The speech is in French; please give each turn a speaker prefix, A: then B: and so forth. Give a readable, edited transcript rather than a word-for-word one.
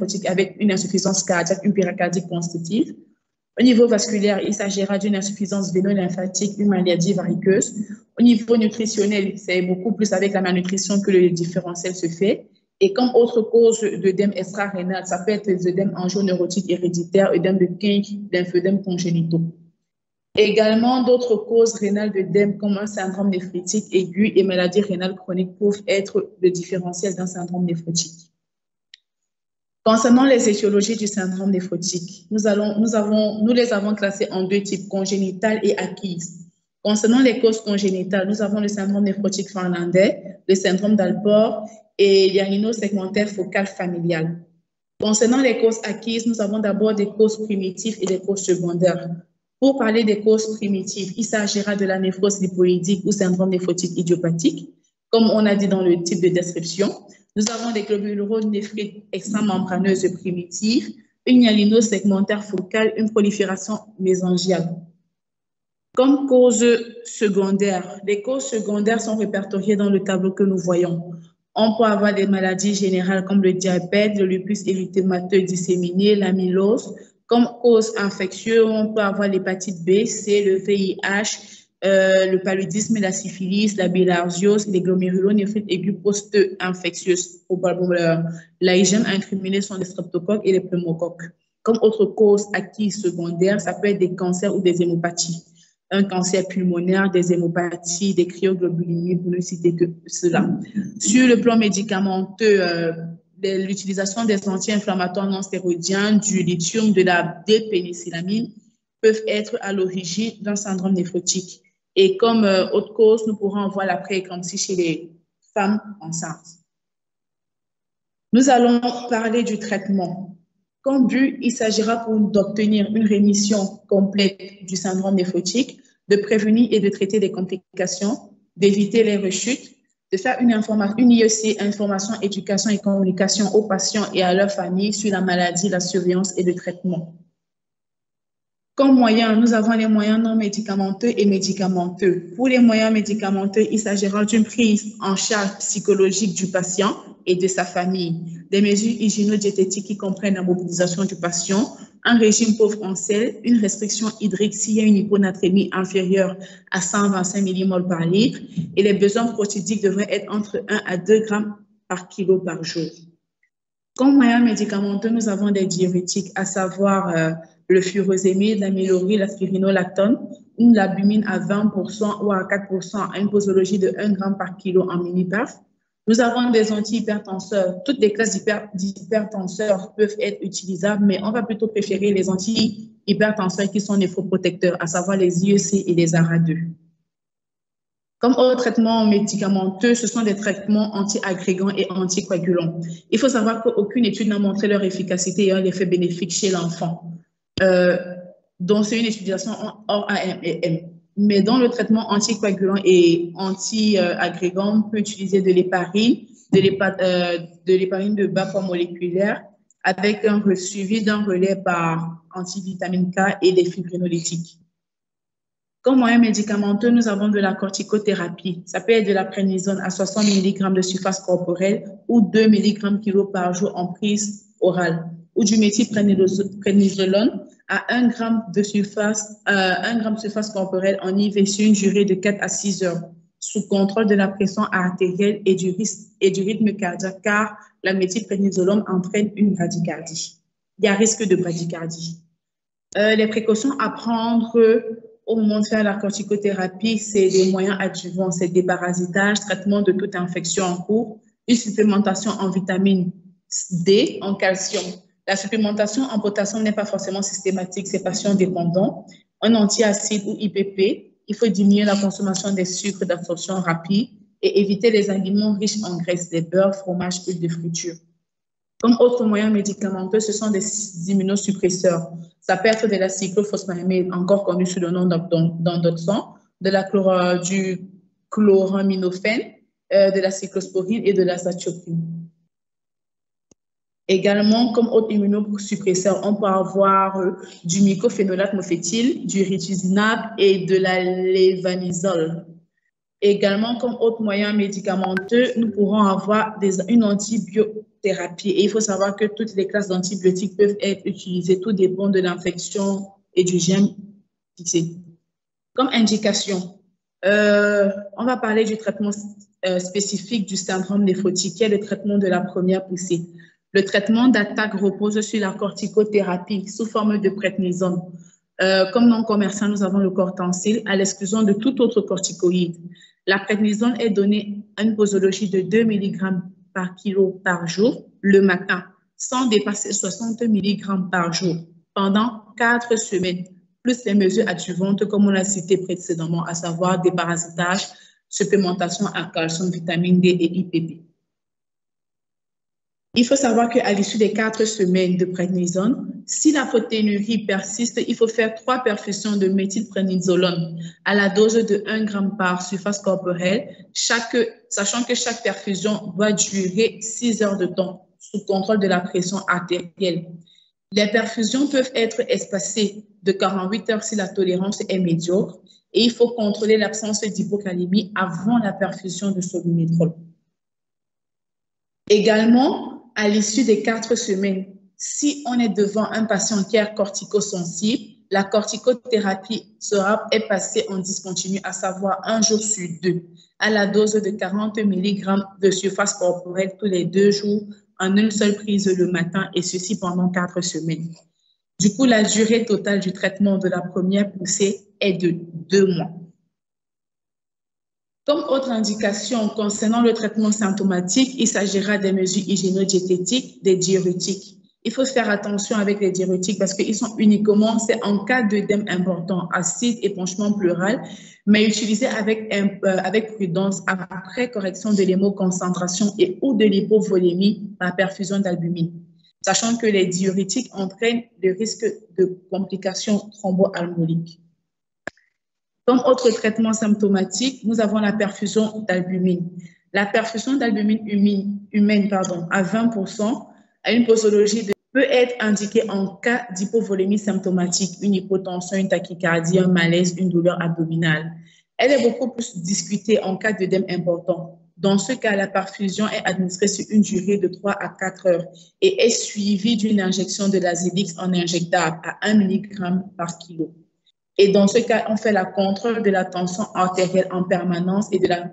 A: néphrotique avec une insuffisance cardiaque, une péricardie constitutive. Au niveau vasculaire, il s'agira d'une insuffisance véno-lymphatique, une maladie variceuse. Au niveau nutritionnel, c'est beaucoup plus avec la malnutrition que le différentiel se fait. Et comme autre cause d'œdème extra-rénal, ça peut être les œdèmes angioneurotiques héréditaires, œdème de Kink, lymphœdèmes congénitaux. Également, d'autres causes rénales d'œdème comme un syndrome néphritique aigu et maladie rénale chronique peuvent être le différentiel d'un syndrome néphrotique. Concernant les étiologies du syndrome néphrotique, nous les avons classées en deux types, congénitales et acquises. Concernant les causes congénitales, nous avons le syndrome néphrotique finlandais, le syndrome d'Alport et l'hyalino-segmentaire focal familial. Concernant les causes acquises, nous avons d'abord des causes primitives et des causes secondaires. Pour parler des causes primitives, il s'agira de la néphrose lipoïdique ou syndrome néphrotique idiopathique, comme on a dit dans le type de description. Nous avons des globulonéphrite extramembraneuses primitives, une hyalino-segmentaire focale, une prolifération mésangiale. Comme causes secondaires, les causes secondaires sont répertoriées dans le tableau que nous voyons. On peut avoir des maladies générales comme le diabète, le lupus érythémateux disséminé, l'amylose. Comme cause infectieuse, on peut avoir l'hépatite B, C, le VIH, le paludisme, la syphilis, la bilharziose, les glomérulonéphrite aiguë post-infectieuse. L'AIGM incriminé sont les streptocoques et les pneumocoques. Comme autre cause acquise secondaire, ça peut être des cancers ou des hémopathies. Un cancer pulmonaire, des hémopathies, des cryoglobulinées, pour ne citer que cela. Sur le plan médicamenteux, l'utilisation des anti-inflammatoires non stéroïdiens, du lithium, de la dépénicillamine peuvent être à l'origine d'un syndrome néphrotique. Et comme autre cause, nous pourrons voir la prééclampsie chez les femmes enceintes. Nous allons parler du traitement. Comme but, il s'agira d'obtenir une rémission complète du syndrome néphrotique, de prévenir et de traiter des complications, d'éviter les rechutes, de faire une IEC, information, éducation et communication aux patients et à leurs familles sur la maladie, la surveillance et le traitement. Comme moyens, nous avons les moyens non médicamenteux et médicamenteux. Pour les moyens médicamenteux, il s'agira d'une prise en charge psychologique du patient et de sa famille, des mesures hygiéno-diététiques qui comprennent la mobilisation du patient, un régime pauvre en sel, une restriction hydrique s'il y a une hyponatrémie inférieure à 125 mmol par litre et les besoins protidiques devraient être entre 1 à 2 grammes par kilo par jour. Comme moyens médicamenteux, nous avons des diurétiques, à savoir le furosémide, l'amyloride, la spironolactone, une albumine à 20% ou à 4% à une posologie de 1 gramme par kilo en mini-perf. Nous avons des antihypertenseurs. Toutes les classes d'hypertenseurs peuvent être utilisables, mais on va plutôt préférer les antihypertenseurs qui sont néphroprotecteurs, à savoir les IEC et les ARA2. Comme autres traitements médicamenteux, ce sont des traitements anti-agrégants et anticoagulants. Il faut savoir qu'aucune étude n'a montré leur efficacité et un effet bénéfique chez l'enfant. Donc, c'est une utilisation hors AMM. Mais dans le traitement anticoagulant et anti-agrégant, on peut utiliser de l'héparine, de l'héparine de bas poids moléculaire avec un suivi d'un relais par antivitamine K et des fibrinolytiques. Comme moyen médicamenteux, nous avons de la corticothérapie. Ça peut être de la prénisone à 60 mg de surface corporelle ou 2 mg kg par jour en prise orale, ou du méthylprénisolone à 1 g de surface corporelle en IV sur une durée de 4 à 6 heures, sous contrôle de la pression artérielle et du rythme cardiaque, car la méthylprénisolone entraîne une bradycardie. Il y a risque de bradycardie. Les précautions à prendre au moment de faire la corticothérapie, c'est des moyens adjuvants, c'est déparasitage, traitement de toute infection en cours, une supplémentation en vitamine D, en calcium. La supplémentation en potassium n'est pas forcément systématique, c'est patient dépendant. Un antiacide ou IPP, il faut diminuer la consommation des sucres d'absorption rapide et éviter les aliments riches en graisse, des beurres, fromages, huile de friture. Comme autres moyens médicamenteux, ce sont des immunosuppresseurs. Ça peut être de la cyclophosphamide, encore connue sous le nom d'endoxan, du chloraminofène, de la cyclosporine et de la zatioprine. Également, comme autre immunosuppresseur, on peut avoir du mycophénolate mofétyl, du rituximab et de la lévanisole. Également, comme autre moyen médicamenteux, nous pourrons avoir une corticothérapie. Et il faut savoir que toutes les classes d'antibiotiques peuvent être utilisées, tout dépend de l'infection et du gène fixé. Comme indication, on va parler du traitement spécifique du syndrome néphrotique, qui est le traitement de la première poussée. Le traitement d'attaque repose sur la corticothérapie sous forme de prednisone. Comme nom commercial, nous avons le Cortencil à l'exclusion de tout autre corticoïde. La prednisone est donnée à une posologie de 2 mg par kilo par jour le matin, sans dépasser 60 mg par jour, pendant 4 semaines, plus les mesures adjuvantes, comme on l'a cité précédemment, à savoir déparasitage, supplémentation en calcium, vitamine D et IPP. Il faut savoir qu'à l'issue des 4 semaines de prednisone, si la proteinurie persiste, il faut faire 3 perfusions de méthylprednisolone à la dose de 1 g par surface corporelle, sachant que chaque perfusion doit durer 6 heures de temps sous contrôle de la pression artérielle. Les perfusions peuvent être espacées de 48 heures si la tolérance est médiocre et il faut contrôler l'absence d'hypocalémie avant la perfusion de sorbitol. Également, à l'issue des 4 semaines, si on est devant un patient qui est corticosensible, la corticothérapie est passée en discontinu, à savoir 1 jour sur 2, à la dose de 40 mg de surface corporelle tous les 2 jours, en une seule prise le matin, et ceci pendant 4 semaines. Du coup, la durée totale du traitement de la première poussée est de 2 mois. Comme autre indication concernant le traitement symptomatique, il s'agira des mesures hygiéno-diététiques, des diurétiques. Il faut faire attention avec les diurétiques parce qu'ils sont uniquement, c'est en cas d'œdème important, acide, épanchement pleural, mais utilisés avec prudence après correction de l'hémoconcentration et ou de l'hypovolémie par perfusion d'albumine, sachant que les diurétiques entraînent le risque de complications thromboalcooliques. Comme autre traitement symptomatique, nous avons la perfusion d'albumine. La perfusion d'albumine humaine à 20% à une posologie peut être indiquée en cas d'hypovolémie symptomatique, une hypotension, une tachycardie, un malaise, une douleur abdominale. Elle est beaucoup plus discutée en cas d'œdème important. Dans ce cas, la perfusion est administrée sur une durée de 3 à 4 heures et est suivie d'une injection de l'Azilix en injectable à 1 mg par kilo. Et dans ce cas, on fait la contrôle de la tension artérielle en permanence et de la